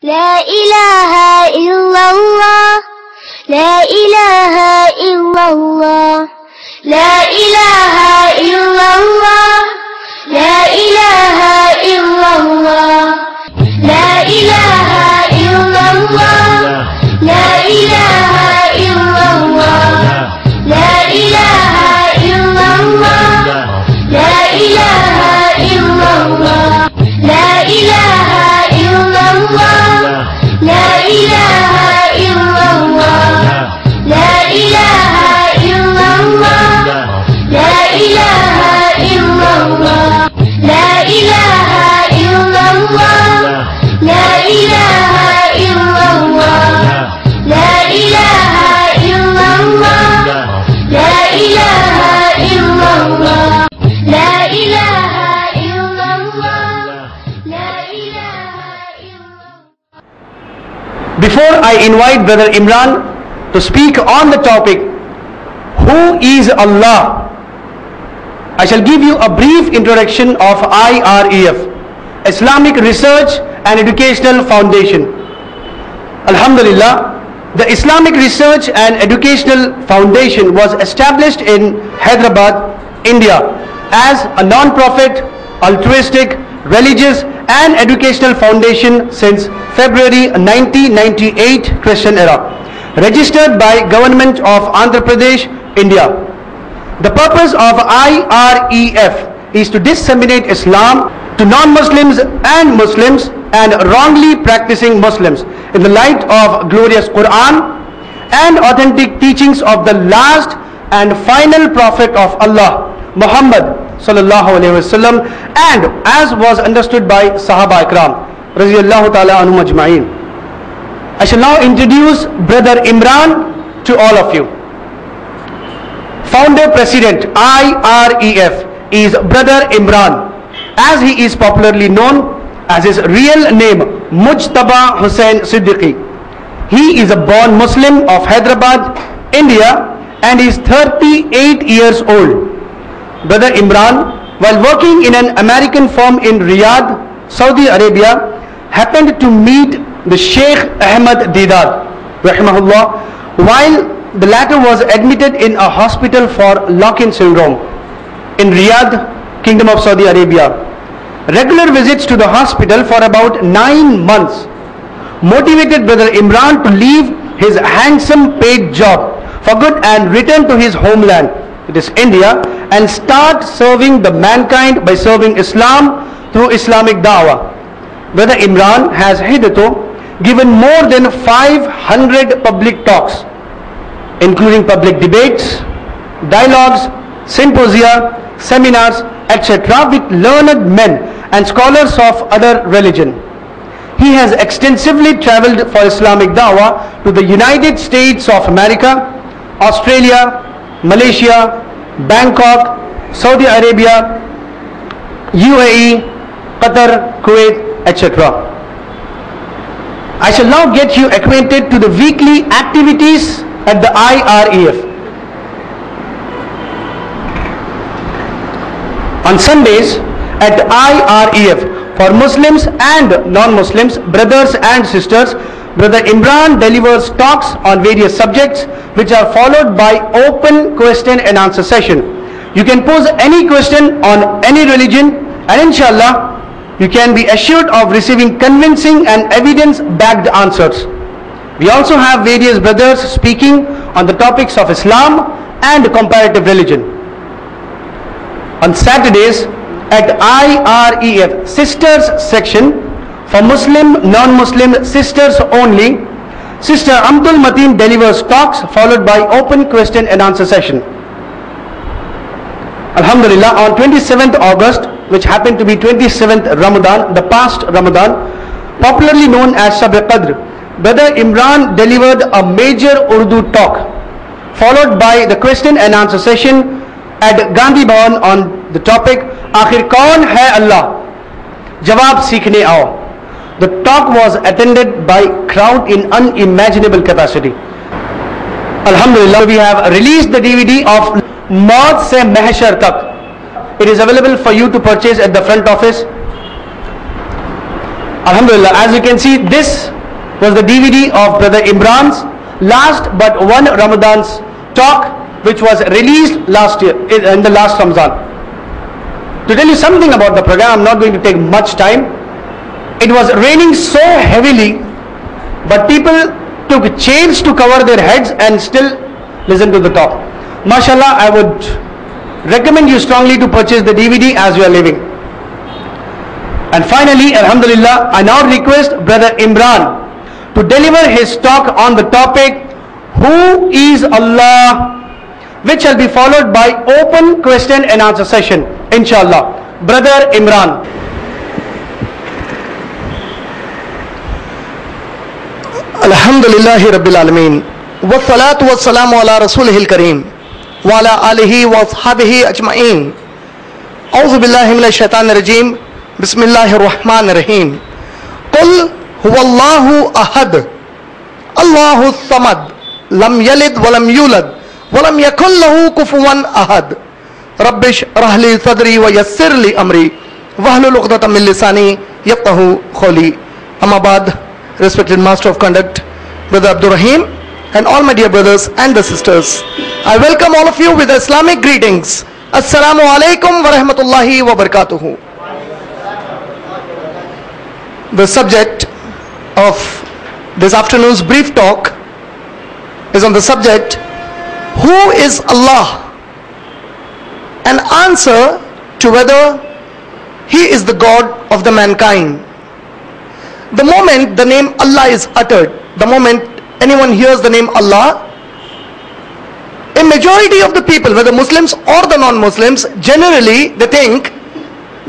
لا إله إلا الله لا إله إلا الله لا إله إلا الله لا إله إلا الله لا إله إلا الله لا إله إلا الله لا إله إلا الله لا إله إلا الله لا إله إلا الله لا إله إلا الله لا إله إلا الله لا إله إلا الله لا إله إلا الله لا إله إلا الله لا إله إلا الله لا إله إلا الله لا إله إلا الله لا إله إلا الله. Before I invite Brother Imran to speak on the topic, who is Allah, I shall give you a brief introduction of IREF, Islamic Research and Educational Foundation. Alhamdulillah, the Islamic Research and Educational Foundation was established in Hyderabad, India as a non-profit, altruistic, religious and educational foundation since February 1998 Christian era, registered by Government of Andhra Pradesh, India. The purpose of IREF is to disseminate Islam to non-Muslims and Muslims and wrongly practicing Muslims in the light of glorious Quran and authentic teachings of the last and final prophet of Allah, Muhammad sallallahu alaihi wasallam, and as was understood by Sahaba Ikram radiyallahu ta'ala anhum ajma'in. I shall now introduce Brother Imran to all of you. Founder President IREF is Brother Imran, as he is popularly known as his real name Mujtaba Hussain Siddiqui. He is a born Muslim of Hyderabad, India, and is 38 years old. Brother Imran, while working in an American firm in Riyadh, Saudi Arabia, happened to meet the Sheikh Ahmad Deedat rahimahullah while the latter was admitted in a hospital for lock-in syndrome in Riyadh, Kingdom of Saudi Arabia. Regular visits to the hospital for about 9 months motivated Brother Imran to leave his handsome paid job for good and return to his homeland, it is India, and start serving the mankind by serving Islam through Islamic Dawah. Brother Imran has hitherto given more than 500 public talks, including public debates, dialogues, symposia, seminars, etc. with learned men and scholars of other religion. He has extensively travelled for Islamic Dawah to the United States of America, Australia, Malaysia, Bangkok, Saudi Arabia, UAE, Qatar, Kuwait, etc. I shall now get you acquainted to the weekly activities at the IREF. On Sundays at IREF, for Muslims and non-Muslims, brothers and sisters, Brother Imran delivers talks on various subjects which are followed by open question and answer session. You can pose any question on any religion and inshallah you can be assured of receiving convincing and evidence-backed answers. We also have various brothers speaking on the topics of Islam and comparative religion. On Saturdays at IREF Sisters section, for Muslim, non-Muslim sisters only, Sister Abdul Mateen delivers talks followed by open question and answer session. Alhamdulillah, on 27th August, which happened to be 27th Ramadan, the past Ramadan, popularly known as Shab Qadr, Brother Imran delivered a major Urdu talk, followed by the question and answer session at Gandhi Bhavan on the topic Aakhir Kaun Hai Allah, Jawab Seekhne Aao. The talk was attended by crowd in unimaginable capacity. Alhamdulillah, we have released the DVD of Maut Se Mahshar Tak. It is available for you to purchase at the front office. Alhamdulillah, as you can see, this was the DVD of Brother Imran's last but one Ramadan's talk, which was released last year, in the last Ramadan. To tell you something about the program, I'm not going to take much time. It was raining so heavily, but people took chains to cover their heads and still listen to the talk. MashaAllah, I would recommend you strongly to purchase the DVD as you are leaving. And finally, Alhamdulillah, I now request Brother Imran to deliver his talk on the topic, Who is Allah?, which shall be followed by open question and answer session, inshallah. Brother Imran. Alhamdulillahi Rabbil Alameen. Wa salatu wa salamu ala Rasulihil Kareem. Wa ala alihi wa ashabihi ajma'een. A'udhu billahi minash shaitanir rajeem. Bismillahir rahmanir rahim. Qul huwallahu ahad. Allahu samad. Lam yalid wa lam yulad. wa lam yakun lahu kufuwan ahad. Rabbish rahli sadri wa yassir li amri wahlul 'uqdatam min lisani yafqahu qawli. Amma ba'd. Respected Master of Conduct, Brother Abdur Rahim, and all my dear brothers and the sisters, I welcome all of you with Islamic greetings. Assalamu alaikum wa rahmatullahi wa barakatuhu. The subject of this afternoon's brief talk is on the subject, who is Allah? An answer to whether He is the God of the mankind. The moment the name Allah is uttered, the moment anyone hears the name Allah, a majority of the people, whether Muslims or the non-Muslims, generally they think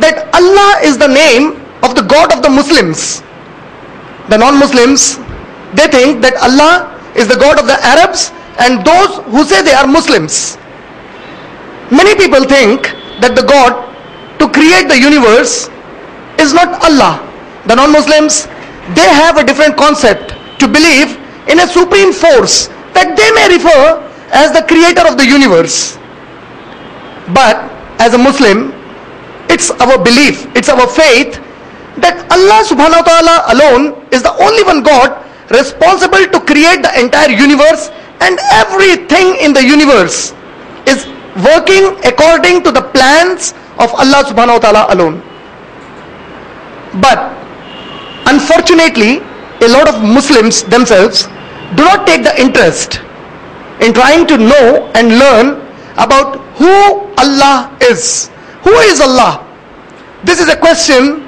that Allah is the name of the God of the Muslims. The non-Muslims, they think that Allah is the God of the Arabs and those who say they are Muslims. Many people think that the God to create the universe is not Allah. The non-Muslims, they have a different concept to believe in a supreme force that they may refer as the creator of the universe. But as a Muslim, it's our belief, it's our faith that Allah subhanahu wa ta'ala alone is the only one God responsible to create the entire universe, and everything in the universe is working according to the plans of Allah subhanahu wa ta'ala alone. But unfortunately, a lot of Muslims themselves do not take the interest in trying to know and learn about who Allah is. Who is Allah? This is a question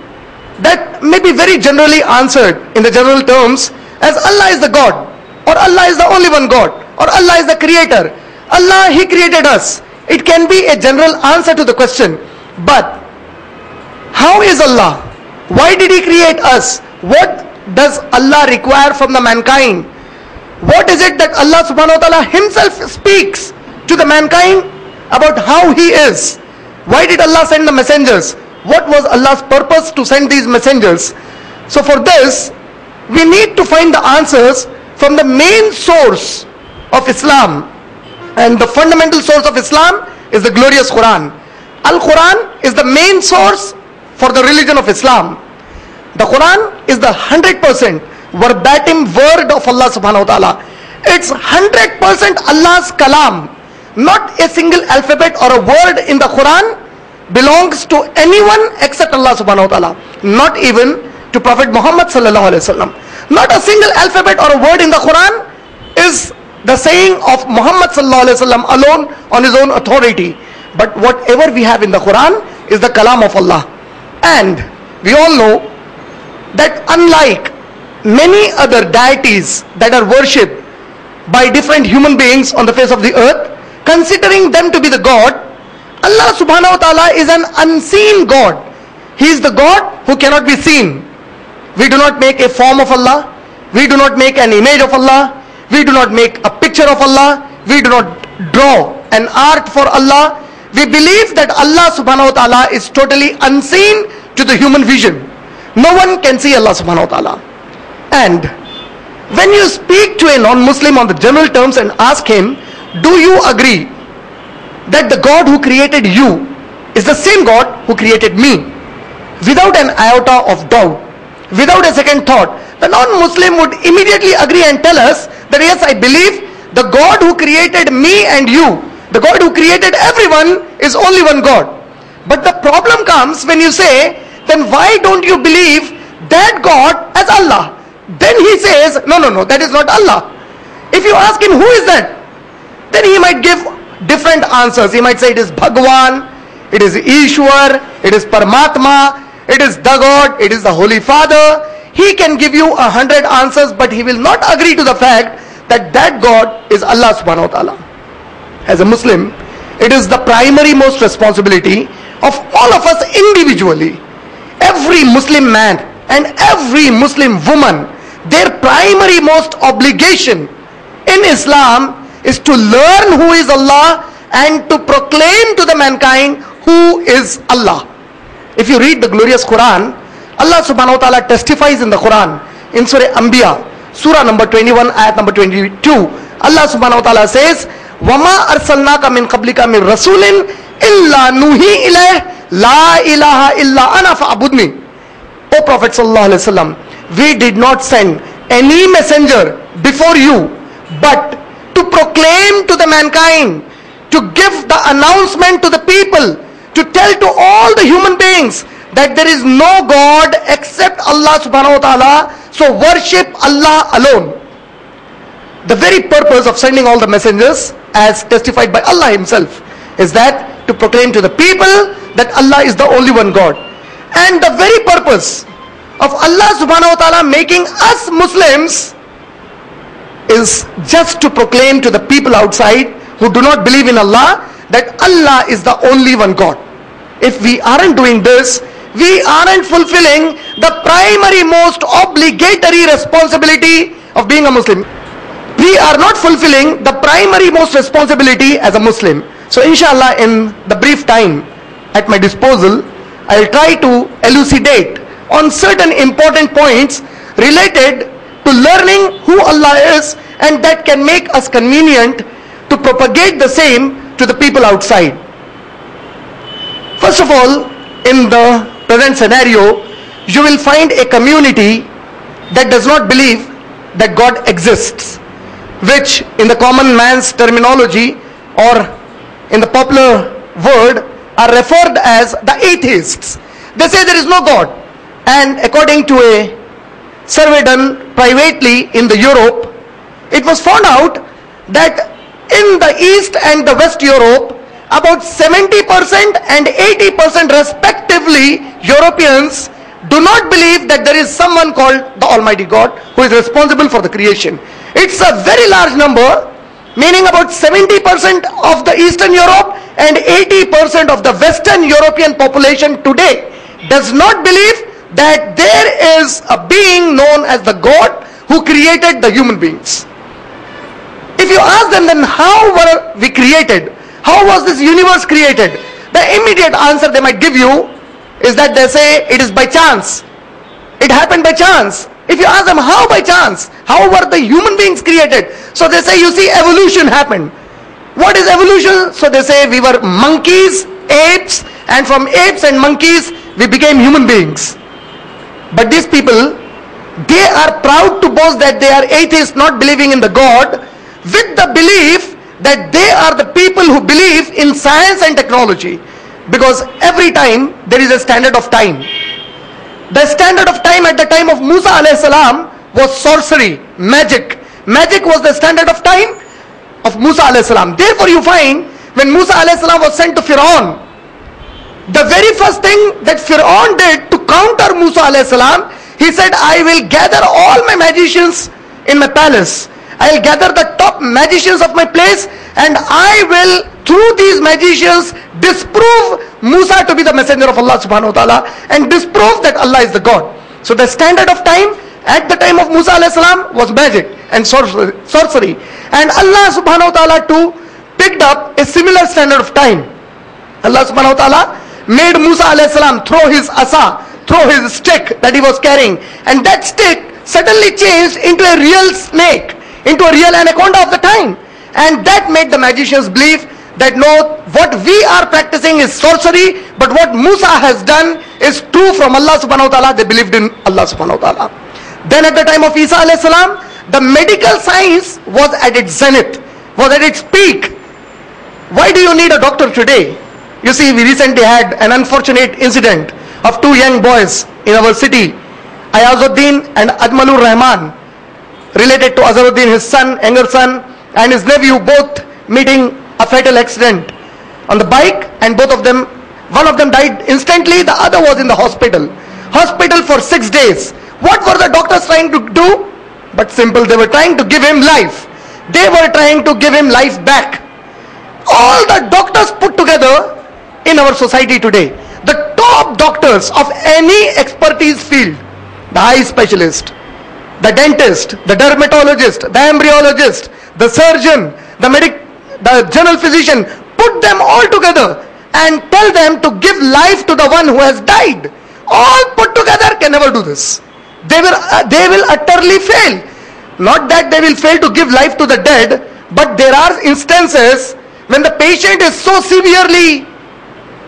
that may be very generally answered in the general terms as Allah is the God, or Allah is the only one God, or Allah is the creator. Allah, He created us. It can be a general answer to the question. But how is Allah? Why did He create us? What does Allah require from the mankind? What is it that Allah subhanahu wa ta'ala Himself speaks to the mankind about how He is? Why did Allah send the messengers? What was Allah's purpose to send these messengers? So for this, we need to find the answers from the main source of Islam. And the fundamental source of Islam is the glorious Quran. Al-Quran is the main source for the religion of Islam. The Quran is the 100% verbatim word of Allah subhanahu wa ta'ala. It's 100% Allah's kalam. Not a single alphabet or a word in the Quran belongs to anyone except Allah subhanahu wa ta'ala. Not even to Prophet Muhammad sallallahu alaihi wasallam. Not a single alphabet or a word in the Quran is the saying of Muhammad sallallahu alaihi wasallam alone on his own authority. But whatever we have in the Quran is the kalam of Allah. And we all know that unlike many other deities that are worshipped by different human beings on the face of the earth, considering them to be the God, Allah subhanahu wa ta'ala is an unseen God. He is the God who cannot be seen. We do not make a form of Allah. We do not make an image of Allah. We do not make a picture of Allah. We do not draw an art for Allah. We believe that Allah subhanahu wa ta'ala is totally unseen to the human vision. No one can see Allah subhanahu wa ta'ala. And when you speak to a non-Muslim on the general terms and ask him, do you agree that the God who created you is the same God who created me? Without an iota of doubt, without a second thought, the non-Muslim would immediately agree and tell us that yes, I believe the God who created me and you, the God who created everyone, is only one God. But the problem comes when you say, then why don't you believe that God as Allah? Then he says, no, that is not Allah. If you ask him, who is that? Then he might give different answers. He might say it is Bhagwan, it is Ishwar, it is Paramatma, it is the God, it is the Holy Father. He can give you 100 answers, but he will not agree to the fact that that God is Allah subhanahu wa ta'ala. As a Muslim, it is the primary most responsibility of all of us individually. Every Muslim man and every Muslim woman, their primary most obligation in Islam is to learn who is Allah and to proclaim to the mankind who is Allah. If you read the glorious Quran, Allah subhanahu wa ta'ala testifies in the Quran, in Surah Anbiya, Surah number 21, ayat number 22. Allah subhanahu wa ta'ala says, وَمَا أَرْسَلْنَاكَ مِنْ قَبْلِكَ مِنْ رَسُولٍ إِلَّا نُوحِي إِلَيْهِ لَا إِلَهَ إِلَّا أَنَا فَأَعْبُدْنِي. O Prophet sallallahu alaihi wasallam, we did not send any messenger before you, but to proclaim to the mankind, to give the announcement to the people, to tell to all the human beings that there is no God except Allah subhanahu wa ta'ala, so worship Allah alone. The very purpose of sending all the messengers, as testified by Allah himself, is that to proclaim to the people that Allah is the only one God. And the very purpose of Allah subhanahu wa ta'ala making us Muslims is just to proclaim to the people outside who do not believe in Allah that Allah is the only one God. If we aren't doing this, we aren't fulfilling the primary most obligatory responsibility of being a Muslim. We are not fulfilling the primary most responsibility as a Muslim. So inshallah, in the brief time at my disposal, I'll try to elucidate on certain important points related to learning who Allah is, and that can make us convenient to propagate the same to the people outside. First of all, in the present scenario, you will find a community that does not believe that God exists, which in the common man's terminology or in the popular word are referred as the atheists. They say there is no God, and according to a survey done privately in the Europe, it was found out that in the East and the West Europe, about 70% and 80% respectively Europeans do not believe that there is someone called the Almighty God who is responsible for the creation. It's a very large number, meaning about 70% of the Eastern Europe and 80% of the Western European population today does not believe that there is a being known as the God who created the human beings. If you ask them, then how were we created? How was this universe created? The immediate answer they might give you is that they say it is by chance. It happened by chance. If you ask them how by chance, how were the human beings created? So they say, you see, evolution happened. What is evolution? So they say we were monkeys, apes, and from apes and monkeys we became human beings. But these people, they are proud to boast that they are atheists, not believing in the God, with the belief that they are the people who believe in science and technology, because every time there is a standard of time. The standard of time at the time of Musa alayhi salam was sorcery, magic. Magic was the standard of time of Musa alayhi salam. Therefore you find when Musa alayhi salam was sent to Fir'aun, the very first thing that Fir'aun did to counter Musa alayhi salam, he said, I will gather all my magicians in my palace. I will gather the top magicians of my place, and I will, through these magicians, disprove Musa to be the messenger of Allah subhanahu wa ta'ala, and disprove that Allah is the God. So the standard of time at the time of Musa alayhi salam was magic and sorcery. And Allah subhanahu wa ta'ala too picked up a similar standard of time. Allah subhanahu wa ta'ala made Musa alayhi salam throw his asa, throw his stick that he was carrying, and that stick suddenly changed into a real snake, into a real anaconda of the time. And that made the magicians believe that no, what we are practicing is sorcery, but what Musa has done is true from Allah subhanahu wa ta'ala. They believed in Allah subhanahu wa ta'ala. Then at the time of Isa alayhi salam, the medical science was at its zenith, was at its peak. Why do you need a doctor today? You see, we recently had an unfortunate incident of two young boys in our city, Ayazuddin and Ajmalur Rahman, related to Azharuddin, his son, younger son, and his nephew, both meeting a fatal accident on the bike, and both of them, one of them died instantly, the other was in the hospital for 6 days. What were the doctors trying to do? But simple, they were trying to give him life. They were trying to give him life back. All the doctors put together in our society today, the top doctors of any expertise field, the eye specialist, the dentist, the dermatologist, the embryologist, the surgeon, the general physician, put them all together and tell them to give life to the one who has died. All put together can never do this. They will utterly fail. Not that they will fail to give life to the dead, but there are instances when the patient is so severely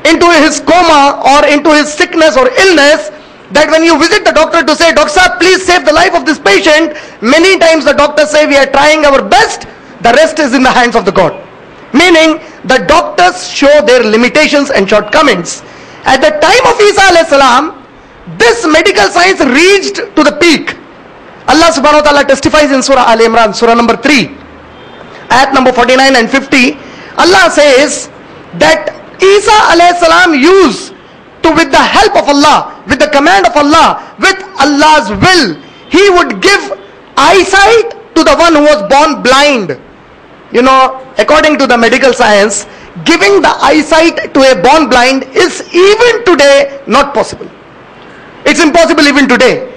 into his coma or into his sickness or illness that when you visit the doctor to say, Doctor Sahab, please save the life of this patient, many times the doctors say, we are trying our best, the rest is in the hands of the God. Meaning the doctors show their limitations and shortcomings. At the time of Isa alayhi salam, this medical science reached to the peak. Allah subhanahu wa ta'ala testifies in Surah Al-Imran, Surah number 3, ayat number 49 and 50. Allah says that Isa alayhi salam used to, with the help of Allah, with the command of Allah, with Allah's will, he would give eyesight to the one who was born blind. You know, according to the medical science, giving the eyesight to a born blind is even today not possible. It's impossible even today.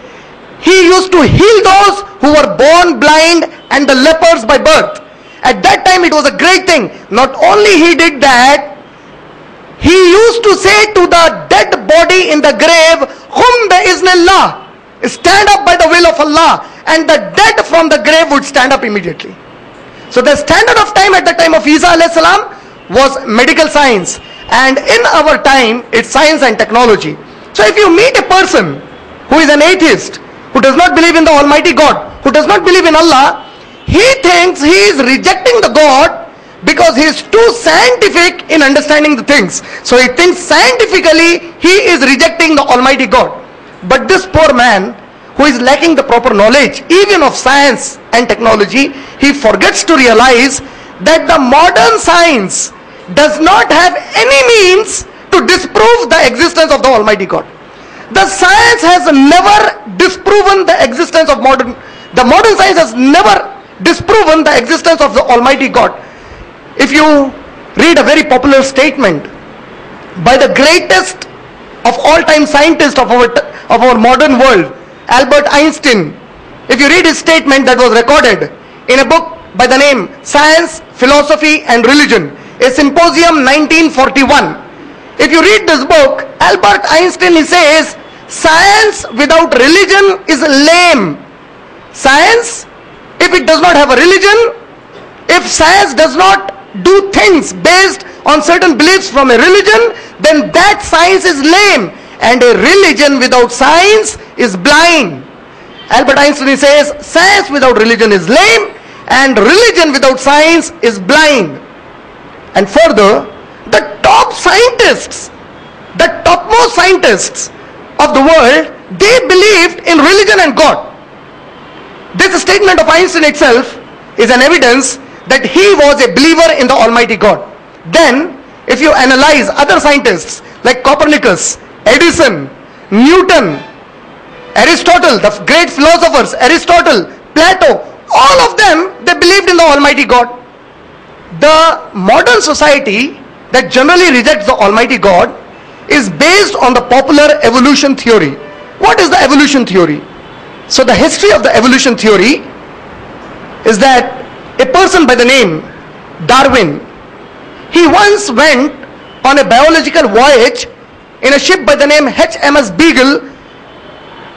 He used to heal those who were born blind and the lepers by birth. At that time it was a great thing. Not only he did that, he used to say to the dead body in the grave, Hum bi-iznillah, stand up by the will of Allah, and the dead from the grave would stand up immediately. So the standard of time at the time of Isa alayhi salam was medical science, and in our time it's science and technology. So if you meet a person who is an atheist, who does not believe in the Almighty God, who does not believe in Allah, he thinks he is rejecting the God because he is too scientific in understanding the things. So he thinks scientifically he is rejecting the Almighty God. But this poor man who is lacking the proper knowledge even of science and technology, he forgets to realize that the modern science does not have any means to disprove the existence of the Almighty God. The science has never disproven the existence of modern science has never disproven the existence of the Almighty God. If you read a very popular statement by the greatest of all time scientist of our modern world, Albert Einstein, if you read his statement that was recorded in a book by the name Science, Philosophy and Religion, a symposium 1941. If you read this book, Albert Einstein, he says, science without religion is lame. Science, if it does not have a religion, if science does not do things based on certain beliefs from a religion, then that science is lame, and a religion without science is blind. Albert Einstein says science without religion is lame and religion without science is blind. And further, the top scientists, the topmost scientists of the world, they believed in religion and God. This statement of Einstein itself is an evidence that he was a believer in the Almighty God. Then, if you analyze other scientists like Copernicus, Edison, Newton, Aristotle, the great philosophers, Aristotle, Plato, all of them, they believed in the Almighty God. The modern society that generally rejects the Almighty God is based on the popular evolution theory. What is the evolution theory? So the history of the evolution theory is that a person by the name Darwin, he once went on a biological voyage in a ship by the name HMS Beagle,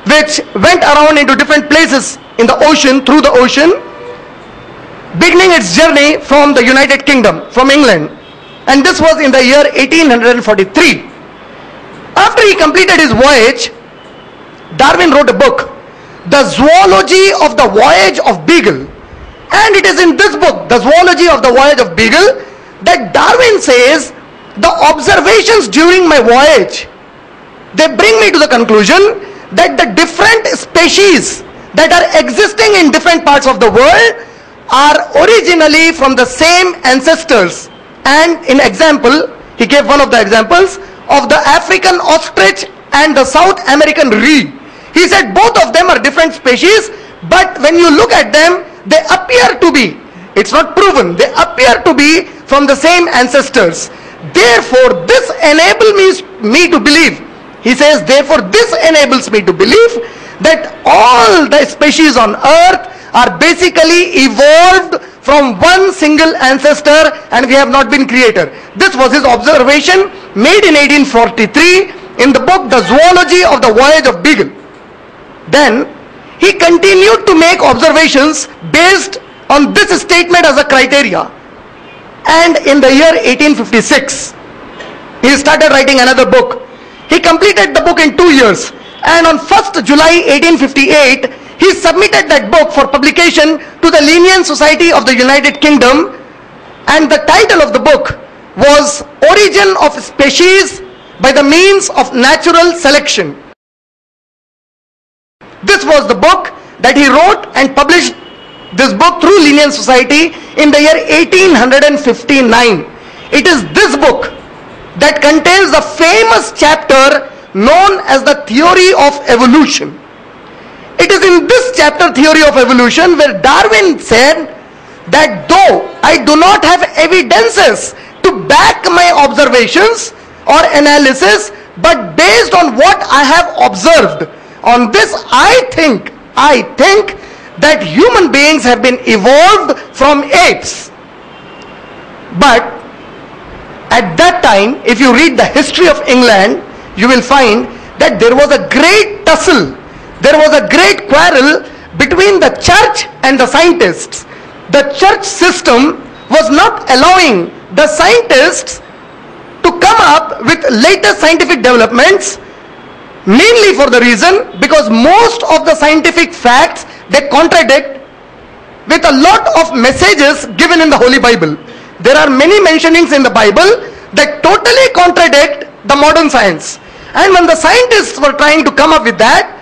which went around into different places in the ocean, through the ocean, beginning its journey from the United Kingdom, from England. and this was in the year 1843. After he completed his voyage, Darwin wrote a book, The Zoology of the Voyage of Beagle. And it is in this book, The Zoology of the Voyage of Beagle, that Darwin says, the observations during my voyage, they bring me to the conclusion that the different species that are existing in different parts of the world are originally from the same ancestors. And in example, he gave one of the examples of the African ostrich and the South American ree. He said both of them are different species, but when you look at them, they appear to be, it's not proven, they appear to be from the same ancestors. Therefore, this enables me to believe, he says, therefore this enables me to believe that all the species on earth are basically evolved from one single ancestor and we have not been created. This was his observation made in 1843 in the book The Zoology of the Voyage of Beagle. Then he continued to make observations based on this statement as a criteria. And in the year 1856, he started writing another book. He completed the book in 2 years. And on 1st July 1858, he submitted that book for publication to the Linnean Society of the United Kingdom. And the title of the book was Origin of Species by the Means of Natural Selection. This was the book that he wrote and published this book through Linnean Society in the year 1859. It is this book that contains the famous chapter known as the Theory of Evolution. It is in this chapter, Theory of Evolution, where Darwin said that though I do not have evidences to back my observations or analysis, but based on what I have observed, on this I think that human beings have been evolved from apes. But at that time, if you read the history of England, you will find that there was a great tussle, there was a great quarrel between the church and the scientists. The church system was not allowing the scientists to come up with latest scientific developments, mainly for the reason because most of the scientific facts they contradict with a lot of messages given in the Holy Bible. There are many mentionings in the Bible that totally contradict the modern science. And when the scientists were trying to come up with that,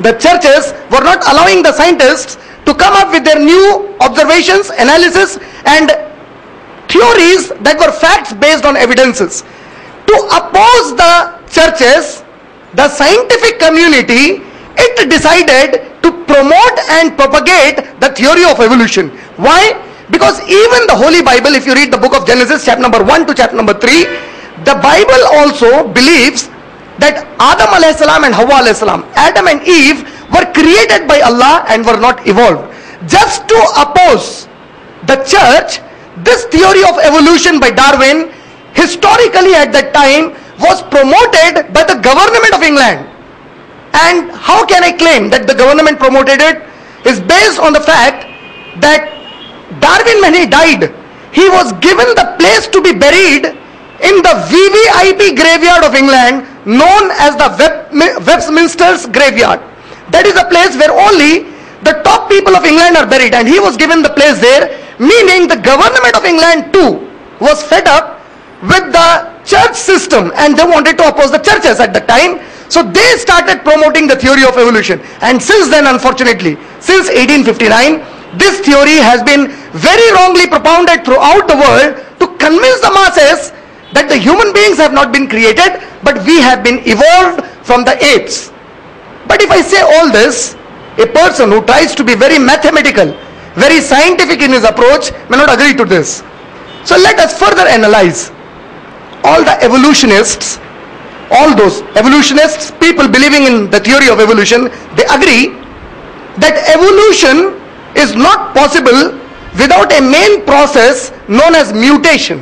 the churches were not allowing the scientists to come up with their new observations, analysis and theories that were facts based on evidences. To oppose the churches, the scientific community, it decided to promote and propagate the theory of evolution. Why? Because even the Holy Bible, if you read the book of Genesis, chapter number 1 to chapter number 3, the Bible also believes that Adam alayhi salam and Hawa alayhi salam, Adam and Eve, were created by Allah and were not evolved. Just to oppose the church, this theory of evolution by Darwin, historically at that time, was promoted by the government of England. And how can I claim that the government promoted it? Is based on the fact that Darwin, when he died, he was given the place to be buried in the VVIP graveyard of England, known as the Westminster's graveyard. That is a place where only the top people of England are buried, and he was given the place there, meaning the government of England too was fed up with the church system and they wanted to oppose the churches at the time. So they started promoting the theory of evolution, and since then, unfortunately, since 1859, this theory has been very wrongly propounded throughout the world to convince the masses that the human beings have not been created, but we have been evolved from the apes. But if I say all this, a person who tries to be very mathematical, very scientific in his approach may not agree to this. So let us further analyze. All the evolutionists, all those evolutionists, people believing in the theory of evolution, they agree that evolution is not possible without a main process known as mutation.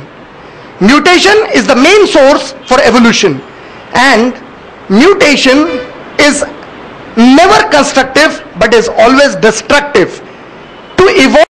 Mutation is the main source for evolution, and mutation is never constructive but is always destructive. To evolve